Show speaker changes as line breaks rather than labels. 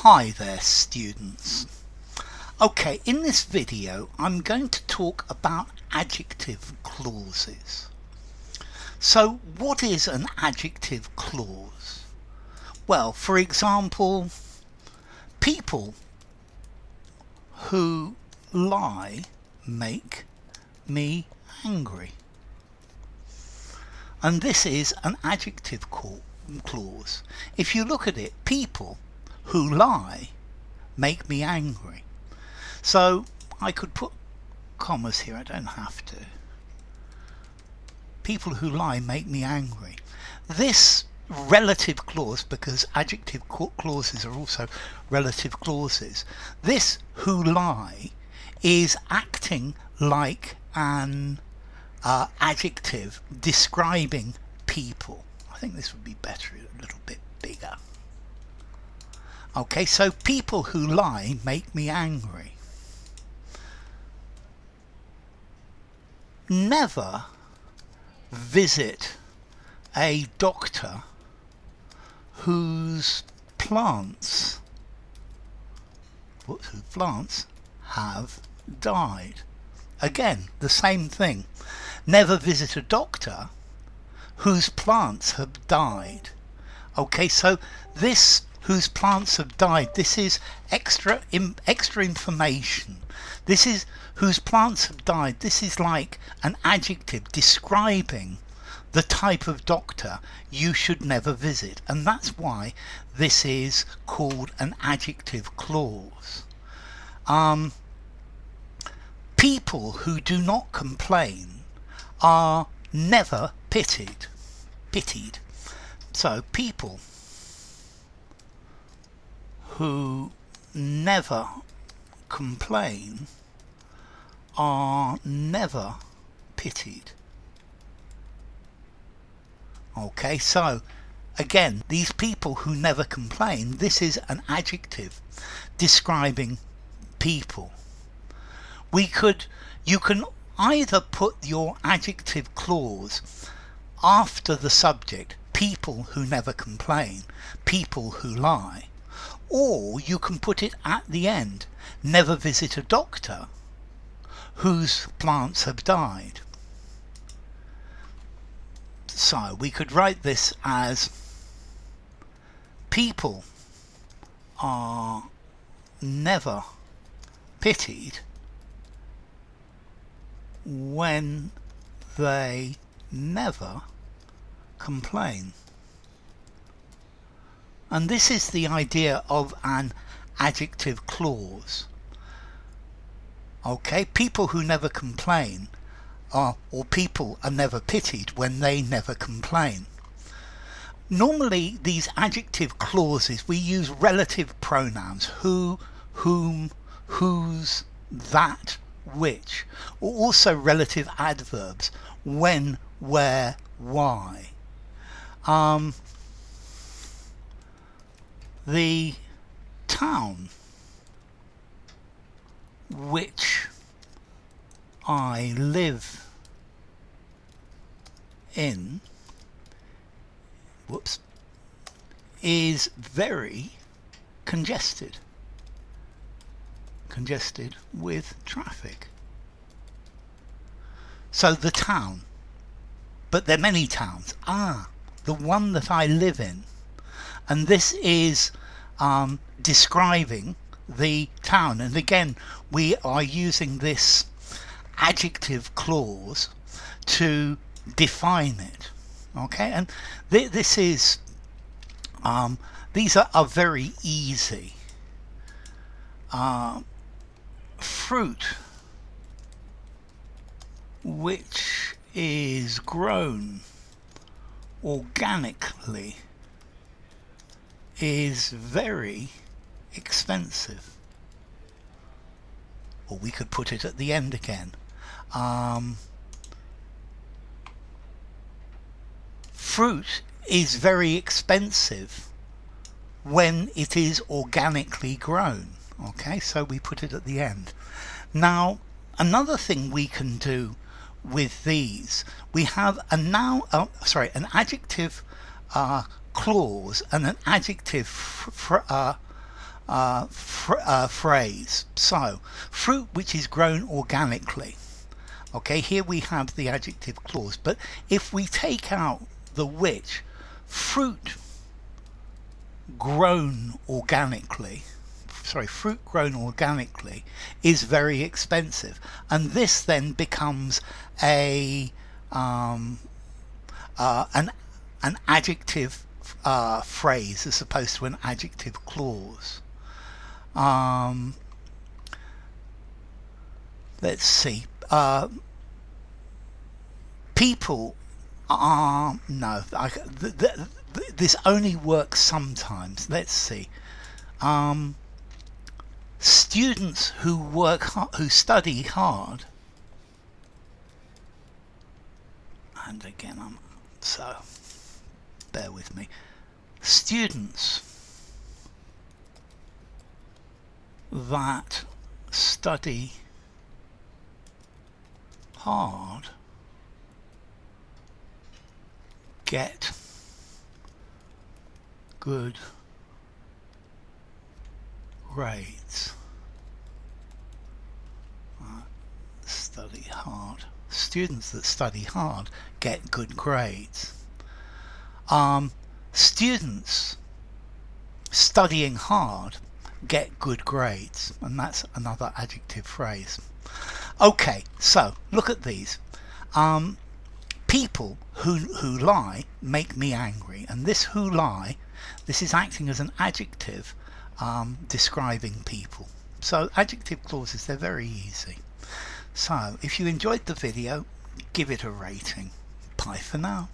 Hi there students. Okay, in this video I'm going to talk about adjective clauses. So what is an adjective clause? Well, for example, people who lie make me angry. And this is an adjective clause. If you look at it, people who lie make me angry. So I could put commas here, I don't have to. People who lie make me angry. This relative clause, because adjective clauses are also relative clauses, this who lie is acting like an adjective describing people. I think this would be better a little bit bigger. Okay, so people who lie make me angry. Never visit a doctor whose plants have died. Again, the same thing. Never visit a doctor whose plants have died. Okay, so this whose plants have died, this is extra information. This is whose plants have died. This is like an adjective describing the type of doctor you should never visit, and that's why this is called an adjective clause. People who do not complain are never pitied. So people who never complain are never pitied. Okay, so again, these people who never complain, this is an adjective describing people. You can either put your adjective clause after the subject, people who never complain, people who lie, or you can put it at the end, never visit a doctor whose plants have died. So we could write this as people are never pitied when they never complain. And this is the idea of an adjective clause. Okay, people who never complain or people are never pitied when they never complain. Normally these adjective clauses, we use relative pronouns, who, whom, whose, that, which, or also relative adverbs, when, where, why. The town which I live in is very congested with traffic. So the town, but there are many towns. The one that I live in, and this is describing the town, and again we are using this adjective clause to define it. Okay, and this is these are very easy. Fruit which is grown organically is very expensive. Or we could put it at the end again. Fruit is very expensive when it is organically grown. Okay, so we put it at the end. Now, another thing we can do with these, we have an adjective clause and an adjective phrase. So, fruit which is grown organically. Okay, here we have the adjective clause, but if we take out the which, fruit grown organically is very expensive, and this then becomes an adjective phrase as opposed to an adjective clause. Let's see. People are this only works sometimes. Let's see. Students who study hard, and again so bear with me. Students that study hard get good grades. Study hard. Students that study hard get good grades. Students studying hard get good grades, and that's another adjective phrase. Okay, so look at these. People who lie make me angry, and this who lie, this is acting as an adjective describing people. So adjective clauses, they're very easy. So if you enjoyed the video, give it a rating. Bye for now.